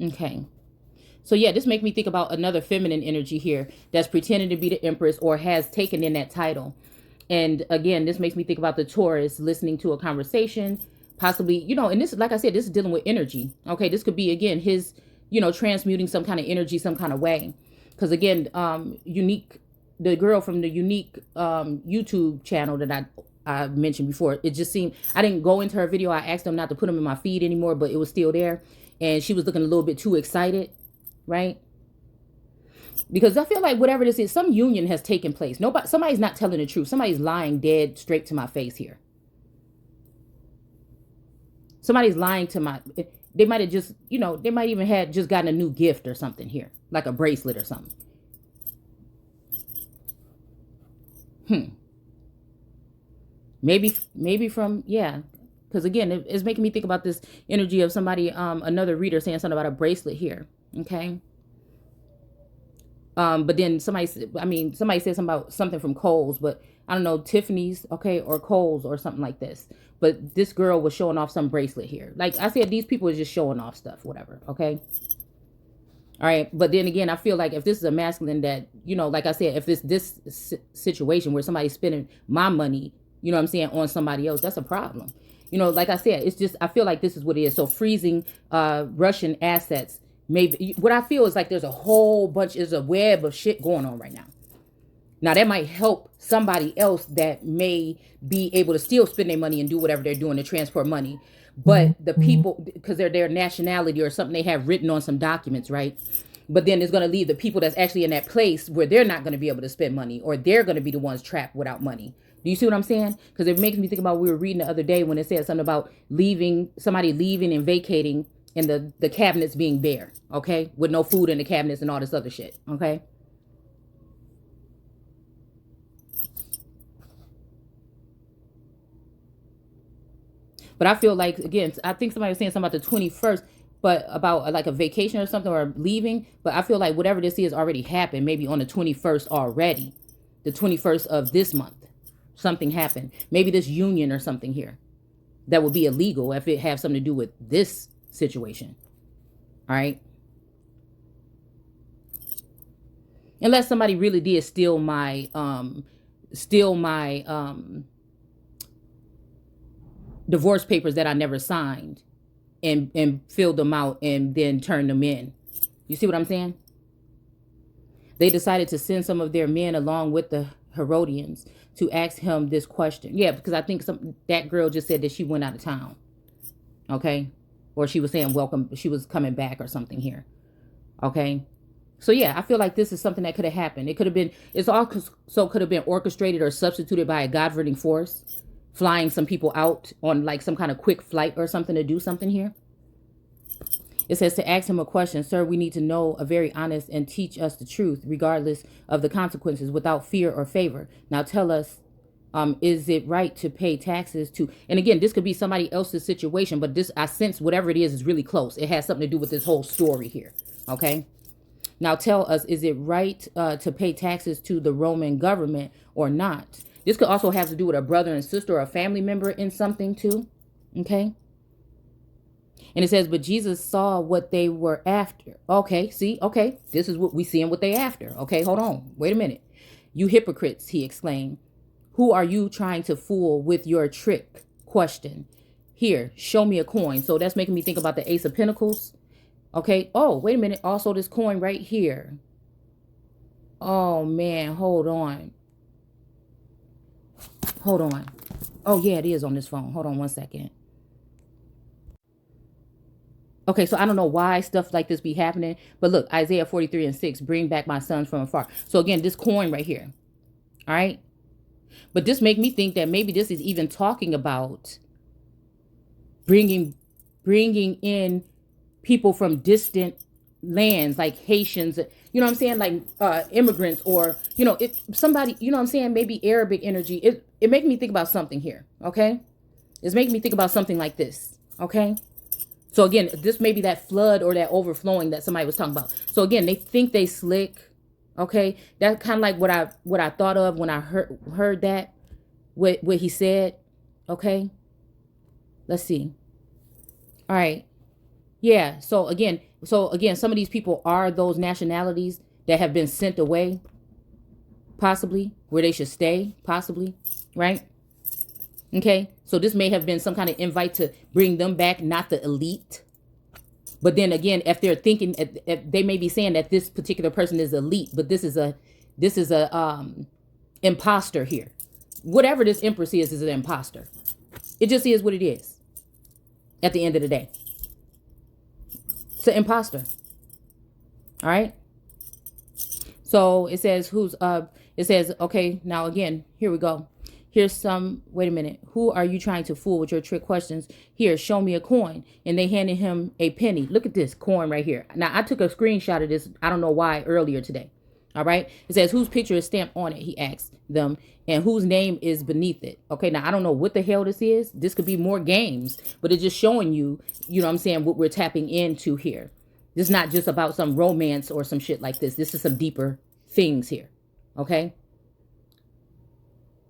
Okay. So yeah, this makes me think about another feminine energy here that's pretending to be the Empress or has taken in that title. And again, this makes me think about the Taurus listening to a conversation, possibly, and this, like I said, this is dealing with energy. Okay, this could be again his, transmuting some kind of energy, some kind of way. Because again, unique, the girl from the unique YouTube channel that I mentioned before, it just seemed I didn't go into her video. I asked them not to put them in my feed anymore, but it was still there, and she was looking a little bit too excited, right? Because I feel like whatever this is, some union has taken place. Somebody's not telling the truth. Somebody's lying dead straight to my face here. Somebody's lying to my. They might have just, they might even had just gotten a new gift or something here, like a bracelet or something. Maybe from, yeah. Because again, it's making me think about this energy of somebody, another reader saying something about a bracelet here. Okay. But then somebody said something about something from Kohl's, but I don't know, Tiffany's, okay, or Kohl's or something like this. But this girl was showing off some bracelet here. Like I said, these people are just showing off stuff, whatever, okay? All right, but then again, I feel like if this is a masculine that, like I said, if it's this situation where somebody's spending my money, what I'm saying, on somebody else, that's a problem. Like I said, it's just, I feel like this is what it is. So freezing Russian assets. Maybe what I feel is like there's a web of shit going on right now. Now that might help somebody else that may be able to still spend their money and do whatever they're doing to transport money. But the people, because they're their nationality or something they have written on some documents, right? But then it's going to leave the people that's actually in that place where they're not going to be able to spend money, or they're going to be the ones trapped without money. Do you see what I'm saying? Because it makes me think about, we were reading the other day when it said something about somebody leaving and vacating, and the cabinets being bare, okay? With no food in the cabinets and all this other shit, okay? But I feel like, again, I think somebody was saying something about the 21st, but about like a vacation or something, or leaving. But I feel like whatever this is already happened, maybe on the 21st already. The 21st of this month, something happened. Maybe this union or something here that would be illegal if it have something to do with this situation. All right. Unless somebody really did steal my divorce papers that I never signed, and filled them out and then turned them in. You see what I'm saying? They decided to send some of their men along with the Herodians to ask him this question. Yeah, because I think that girl just said that she went out of town. Okay? Or she was saying welcome, she was coming back or something here. Okay? So yeah, I feel like this is something that could have happened. It could have been, it's also could have been orchestrated or substituted by a governing force, flying some people out on like some kind of quick flight or something to do something here. It says to ask him a question. Sir, we need to know a very honest and teach us the truth, regardless of the consequences, without fear or favor. Now tell us, is it right to pay taxes to, and again, this could be somebody else's situation, but this, I sense whatever it is really close. It has something to do with this whole story here. Okay. Now tell us, is it right to pay taxes to the Roman government or not? This could also have to do with a brother and sister or a family member in something too. Okay. And it says, but Jesus saw what they were after. Okay, see, okay, this is what we see and what they after. Okay, hold on, wait a minute. You hypocrites, he exclaimed. Who are you trying to fool with your trick question? Here, show me a coin. So that's making me think about the Ace of Pentacles. Okay, oh, wait a minute. Also this coin right here. Oh man, hold on. Hold on. Oh yeah, it is on this phone. Hold on one second. Okay, so I don't know why stuff like this be happening, but look, Isaiah 43:6, bring back my sons from afar. So again, this coin right here, all right? But this make me think that maybe this is even talking about bringing in people from distant lands, like Haitians, you know what I'm saying? Like immigrants, or, somebody, you know what I'm saying? Maybe Arabic energy. It make me think about something here, okay? It's making me think about something like this, okay? So again, this may be that flood or that overflowing that somebody was talking about. So again, they think they slick. Okay, that's kind of like what I thought of when I heard that, what he said. Okay, let's see. All right, yeah. So again, So again, some of these people are those nationalities that have been sent away, possibly, where they should stay, possibly, right? Okay, so this may have been some kind of invite to bring them back, not the elite. But then again, if they're thinking, if they may be saying that this particular person is elite, but this is a imposter here. Whatever this empress is an imposter. It just is what it is. At the end of the day, it's an imposter. All right. So it says it says, okay, now again, here we go. Here's some, wait a minute. Who are you trying to fool with your trick questions? Here, show me a coin. And they handed him a penny. Look at this coin right here. Now, I took a screenshot of this. I don't know why earlier today. All right. It says, whose picture is stamped on it? He asked them. And whose name is beneath it? Okay. Now, I don't know what the hell this is. This could be more games, but it's just showing you, you know what I'm saying, what we're tapping into here. This is not just about some romance or some shit like this. This is some deeper things here. Okay.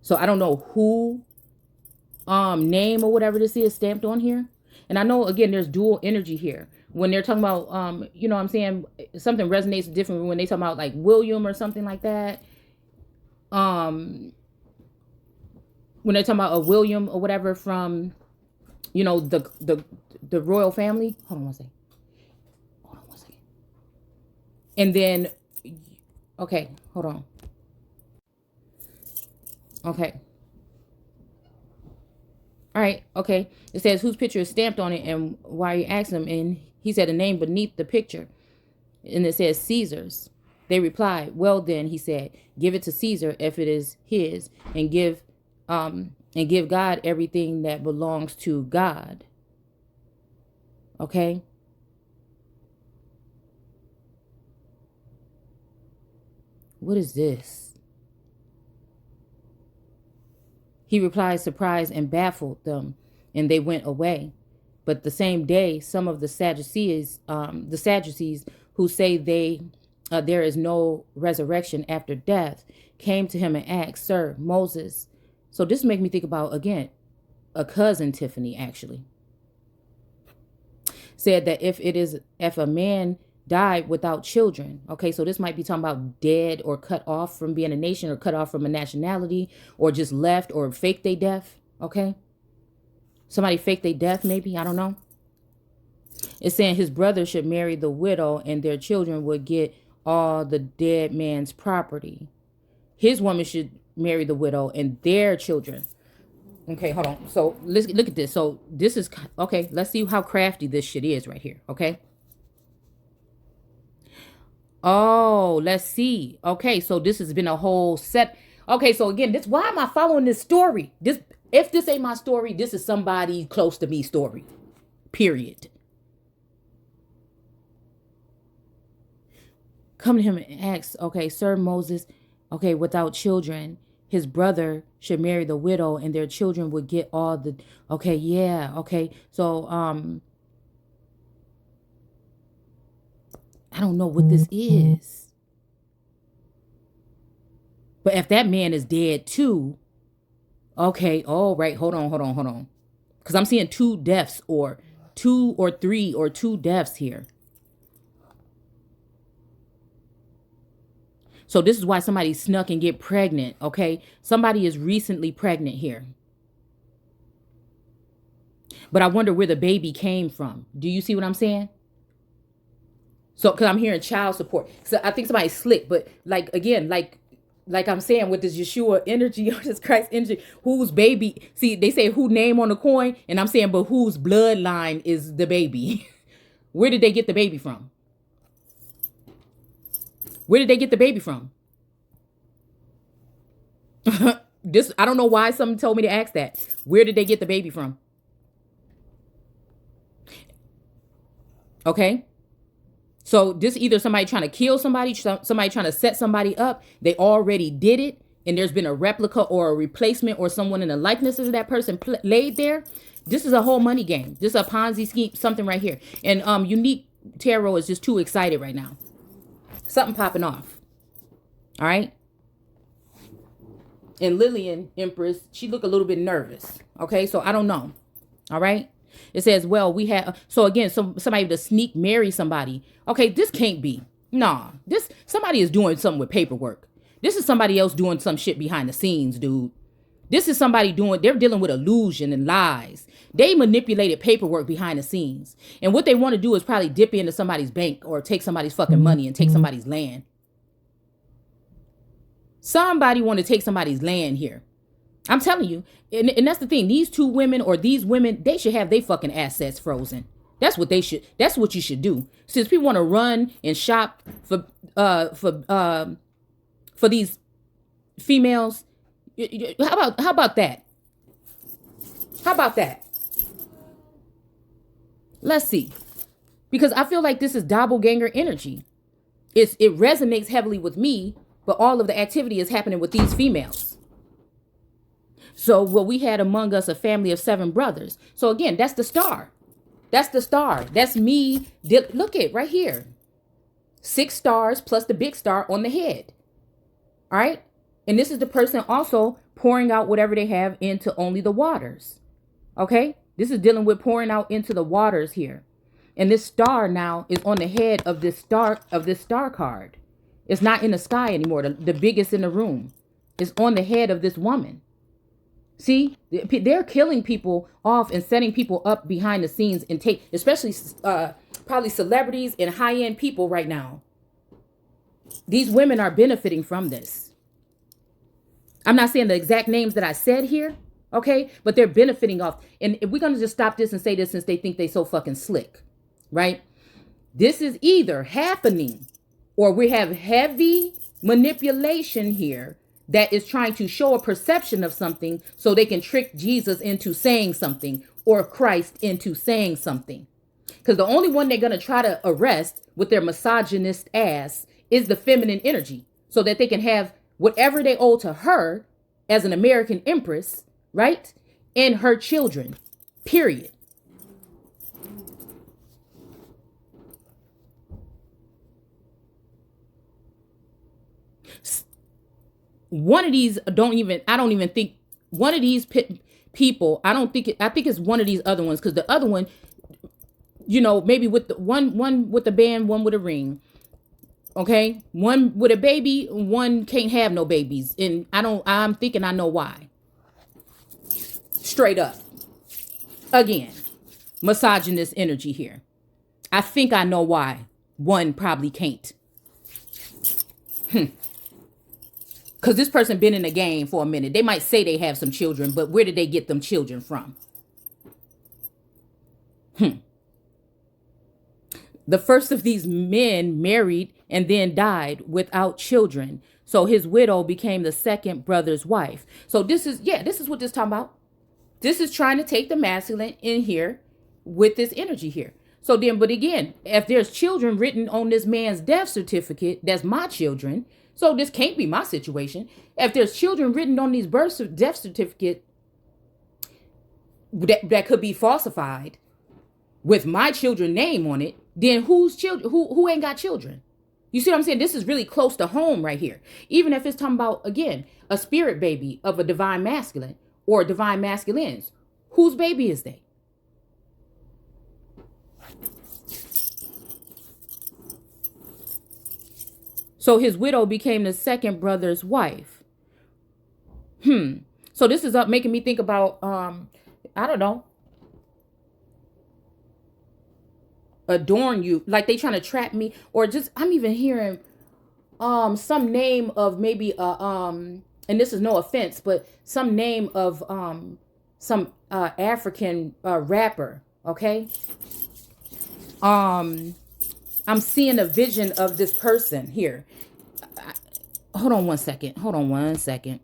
So I don't know who name or whatever this is stamped on here. And I know, again, there's dual energy here. When they're talking about, you know what I'm saying, something resonates different when they talk about like William or something like that. When they're talking about a William or whatever from, you know, the royal family. Hold on one second. And then, okay, hold on. Okay. All right. Okay. It says whose picture is stamped on it and why you asked him. And he said a name beneath the picture. And it says Caesar's. They replied, well, then, he said, give it to Caesar if it is his, and give God everything that belongs to God. Okay. What is this? He replied, surprised, and baffled them, and they went away. But the same day, some of the Sadducees who say there is no resurrection after death, came to him and asked, Sir, Moses. So this makes me think about, again, a cousin, Tiffany, actually, said that if a man died without children. Okay, so this might be talking about dead or cut off from being a nation or cut off from a nationality or just left or faked their death. Okay, somebody faked their death, maybe. I don't know. It's saying his brother should marry the widow and their children would get all the dead man's property. His woman should marry the widow and their children. Okay, hold on. So let's look at this. So this is, okay, let's see how crafty this shit is right here. Okay. Oh, let's see. Okay, so this has been a whole set. Okay, so again, this, why am I following this story? If this ain't my story, this is somebody close to me story. Period. Come to him and ask, okay, Sir Moses, okay, without children, his brother should marry the widow and their children would get all the, okay, yeah, okay. So, I don't know what this is. But if that man is dead too, okay, all right, hold on. Because I'm seeing two deaths or two or three or two deaths here. So this is why somebody snuck and get pregnant, okay? Somebody is recently pregnant here. But I wonder where the baby came from. Do you see what I'm saying? So, because I'm hearing child support. So I think somebody's slick, but like, again, like I'm saying with this Yeshua energy or this Christ energy, whose baby, see, they say who name on the coin, and I'm saying, but whose bloodline is the baby? Where did they get the baby from? Where did they get the baby from? This, I don't know why someone told me to ask that. Where did they get the baby from? Okay. So this either somebody trying to kill somebody, somebody trying to set somebody up. They already did it. And there's been a replica or a replacement or someone in the likeness of that person laid there. This is a whole money game. This is a Ponzi scheme, something right here. And Unique Tarot is just too excited right now. Something popping off. All right. And Lillian Empress, she looked a little bit nervous. Okay. So I don't know. All right. It says, well, we have, so again, somebody to sneak marry somebody. Okay, this can't be. Nah, somebody is doing something with paperwork. This is somebody else doing some shit behind the scenes, dude. This is somebody they're dealing with illusion and lies. They manipulated paperwork behind the scenes. And what they want to do is probably dip into somebody's bank or take somebody's fucking money and take somebody's land. Somebody want to take somebody's land here. I'm telling you. And that's the thing. These two women or these women, they should have their fucking assets frozen. That's what they should. That's what you should do. Since people want to run and shop for these females, how about that? How about that? Let's see. Because I feel like this is doppelganger energy. It resonates heavily with me, but all of the activity is happening with these females. So what we had among us a family of 7 brothers. So again, that's the star. That's the star. That's me. Look at right here. 6 stars plus the big star on the head. All right. And this is the person also pouring out whatever they have into only the waters. Okay. This is dealing with pouring out into the waters here. And this star now is on the head of this star card. It's not in the sky anymore. The biggest in the room. It's on the head of this woman. See, they're killing people off and setting people up behind the scenes and especially probably celebrities and high-end people right now. These women are benefiting from this. I'm not saying the exact names that I said here, okay? But they're benefiting off. And if we're going to just stop this and say this since they think they so fucking slick, right? This is either happening or we have heavy manipulation here that is trying to show a perception of something so they can trick Jesus into saying something or Christ into saying something. Because the only one they're going to try to arrest with their misogynist ass is the feminine energy so that they can have whatever they owe to her as an American empress, right? And her children, period. One of these I don't even think one of these people, I think it's one of these other ones. Cause the other one, maybe with the one with the band, one with a ring. Okay. One with a baby, one can't have no babies. And I'm thinking I know why. Straight up. Again, misogynist energy here. I think I know why one probably can't. Because this person been in the game for a minute. They might say they have some children, but where did they get them children from? The first of these men married and then died without children. So his widow became the second brother's wife. So this is what this is talking about. This is trying to take the masculine in here with this energy here. So then, but again, if there's children written on this man's death certificate, that's my children. So this can't be my situation. If there's children written on these death certificate that could be falsified with my children's name on it, then whose children? Who ain't got children? You see what I'm saying? This is really close to home right here. Even if it's talking about, again, a spirit baby of a divine masculine or divine masculines, whose baby is they? So his widow became the second brother's wife. So this is making me think about, I don't know, adorn you, like they trying to trap me, or just I'm even hearing some name of maybe and this is no offense, but some name of some African rapper. Okay. I'm seeing a vision of this person here. Hold on one second.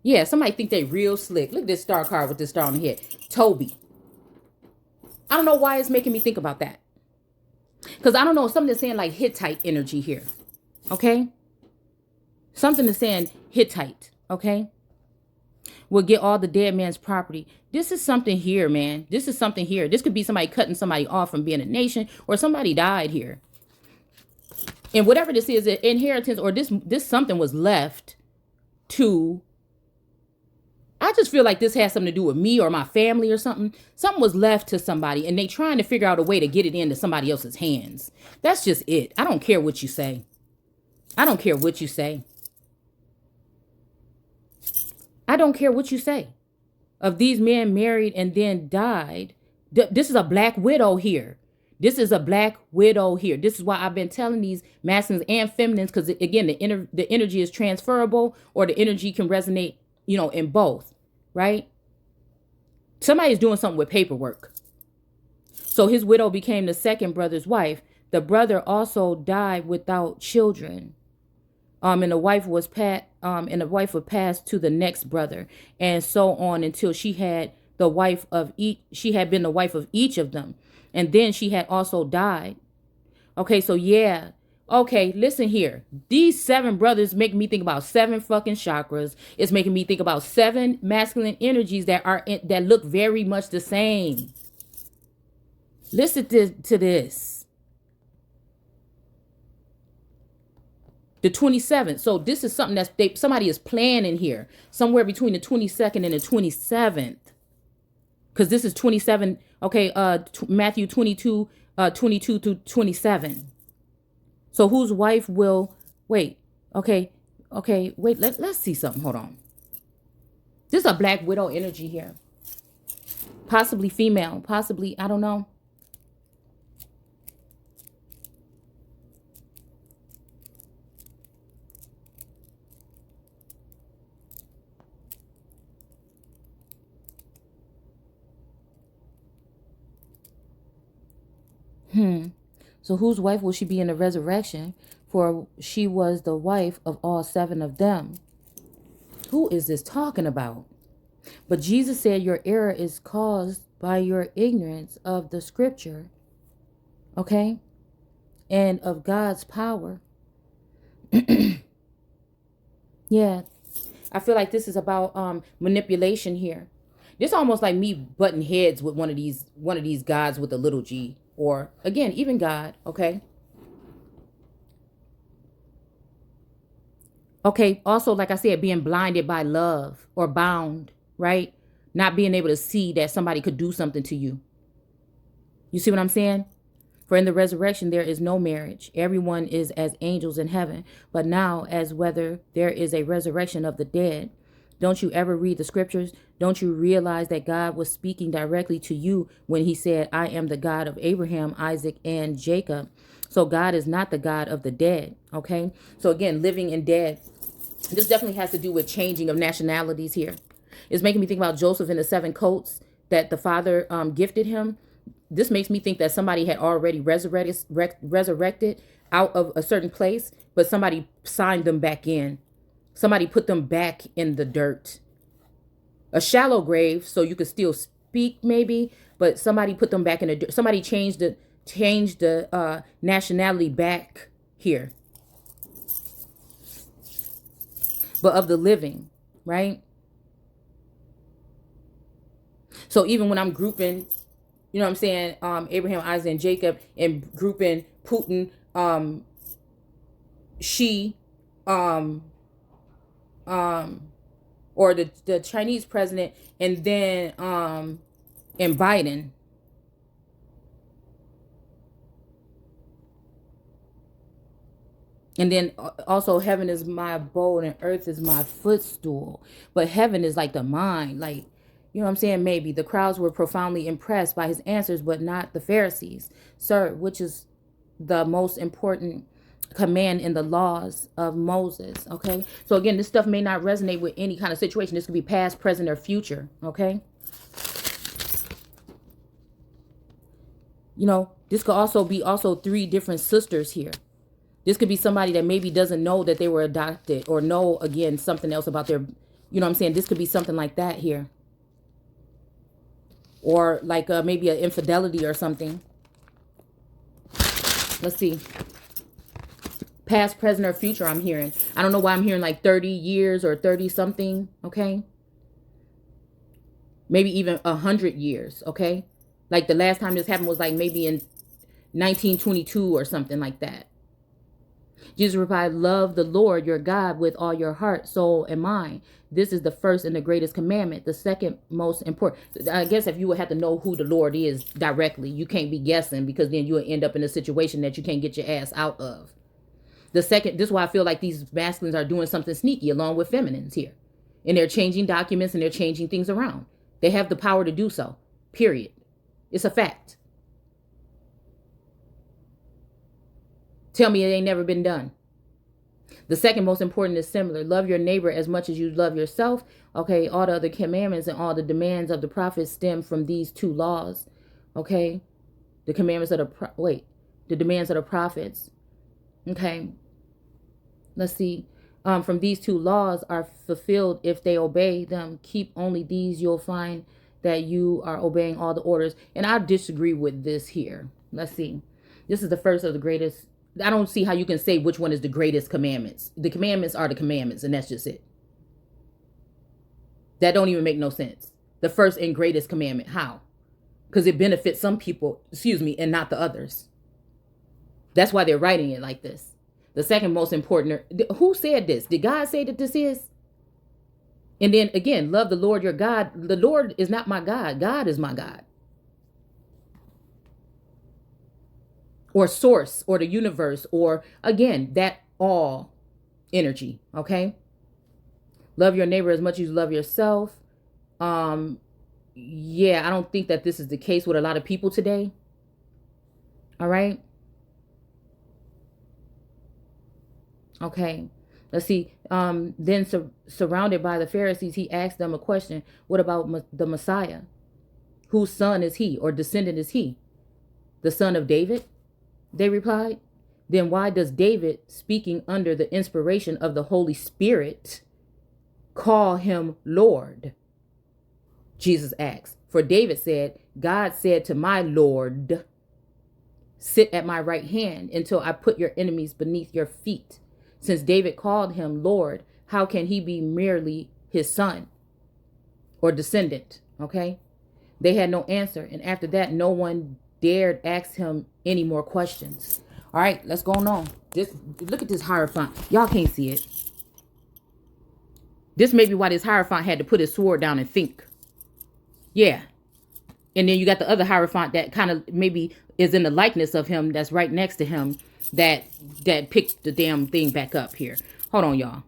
Yeah, somebody think they real slick. Look at this star card with this star on the head. Toby. I don't know why it's making me think about that. Because I don't know, something is saying like Hittite energy here. Okay? Something is saying Hittite. Okay? Will get all the dead man's property. This is something here, man. This is something here. This could be somebody cutting somebody off from being a nation, or somebody died here. And whatever this is, an inheritance, or this something was left to I just feel like this has something to do with me or my family or something. Something was left to somebody and they trying to figure out a way to get it into somebody else's hands. That's just it. I don't care what you say. I don't care what you say. I don't care what you say. Of these men married and then died. This is a black widow here. This is a black widow here. This is why I've been telling these masculines and feminines, because again, the energy is transferable, or the energy can resonate, in both, right? Somebody's doing something with paperwork. So his widow became the second brother's wife. The brother also died without children. And the wife would pass to the next brother, and so on until she had the wife of each. She had been the wife of each of them, and then she had also died. Okay, so yeah. Okay, listen here. These 7 brothers make me think about 7 fucking chakras. It's making me think about 7 masculine energies that look very much the same. Listen to this. The 27th. So this is something that somebody is planning here. Somewhere between the 22nd and the 27th. Because this is 27. Okay, Matthew 22, 22 to 27. So whose wife will... Wait. Okay. Wait. Let's see something. Hold on. This is a black widow energy here. Possibly female. Possibly, I don't know. So whose wife will she be in the resurrection? For she was the wife of all 7 of them. Who is this talking about? But Jesus said, your error is caused by your ignorance of the scripture. Okay? And of God's power. Yeah. I feel like this is about manipulation here. This almost like me butting heads with one of these gods with a little g. Or, again, even God, okay? Okay, also, like I said, being blinded by love or bound, right? Not being able to see that somebody could do something to you. You see what I'm saying? For in the resurrection, there is no marriage. Everyone is as angels in heaven. But now, as whether there is a resurrection of the dead. Don't you ever read the scriptures? Don't you realize that God was speaking directly to you when he said, I am the God of Abraham, Isaac, and Jacob. So God is not the God of the dead. Okay. So again, living and dead. This definitely has to do with changing of nationalities here. It's making me think about Joseph and the 7 coats that the father gifted him. This makes me think that somebody had already resurrected out of a certain place, but somebody signed them back in. Somebody put them back in the dirt. A shallow grave, so you could still speak maybe, but somebody put them back in the dirt. Somebody changed the nationality back here. But of the living, right? So even when I'm grouping, you know what I'm saying, Abraham, Isaac, and Jacob, and grouping Putin, Xi, or the Chinese president, and then and Biden. And then also, heaven is my abode and earth is my footstool. But heaven is like the mind, like, you know what I'm saying? Maybe the crowds were profoundly impressed by his answers, but not the Pharisees. Sir, which is the most important command in the laws of Moses. Okay. So again, this stuff may not resonate with any kind of situation. This could be past, present, or future. Okay. You know, this could also be 3 different sisters here. This could be somebody that maybe doesn't know that they were adopted, or know, again, something else about their, you know what I'm saying? This could be something like that here. Or like maybe an infidelity or something. Let's see. Past, present, or future, I'm hearing. I don't know why I'm hearing like 30 years or 30 something, okay? Maybe even 100 years, okay? Like the last time this happened was like maybe in 1922 or something like that. Jesus replied, love the Lord your God with all your heart, soul, and mind. This is the first and the greatest commandment. The second most important. I guess if you would have to know who the Lord is directly, you can't be guessing, because then you will end up in a situation that you can't get your ass out of. The second, this is why I feel like these masculines are doing something sneaky along with feminines here. And they're changing documents and they're changing things around. They have the power to do so. Period. It's a fact. Tell me it ain't never been done. The second most important is similar. Love your neighbor as much as you love yourself. Okay, all the other commandments and all the demands of the prophets stem from these two laws. Okay, the commandments of the demands of the prophets. Okay, let's see. From these two laws are fulfilled if they obey them. Keep only these, you'll find that you are obeying all the orders. And I disagree with this here. Let's see. This is the first of the greatest. I don't see how you can say which one is the greatest commandments. The commandments are the commandments, and that's just it. That don't even make no sense. The first and greatest commandment. How? Because it benefits some people, and not the others. That's why they're writing it like this. The second most important. Who said this? Did God say that this is? And then again, love the Lord your God. The Lord is not my God. God is my God. Or source, or the universe, or again, that all energy. Okay. Love your neighbor as much as you love yourself. Yeah, I don't think that this is the case with a lot of people today. All right. Okay. Let's see. Then surrounded by the Pharisees, he asked them a question. What about the Messiah? Whose son is he, or descendant is he? The son of David? They replied. Then why does David, speaking under the inspiration of the Holy Spirit, call him Lord? Jesus asked. For David said, God said to my Lord, sit at my right hand until I put your enemies beneath your feet. Since David called him Lord, how can he be merely his son or descendant? Okay. They had no answer. And after that, no one dared ask him any more questions. All right, let's go on. Look at this Hierophant. Y'all can't see it. This may be why this Hierophant had to put his sword down and think. Yeah. And then you got the other Hierophant that kind of maybe is in the likeness of him, that's right next to him, that picked the damn thing back up here. Hold on, y'all.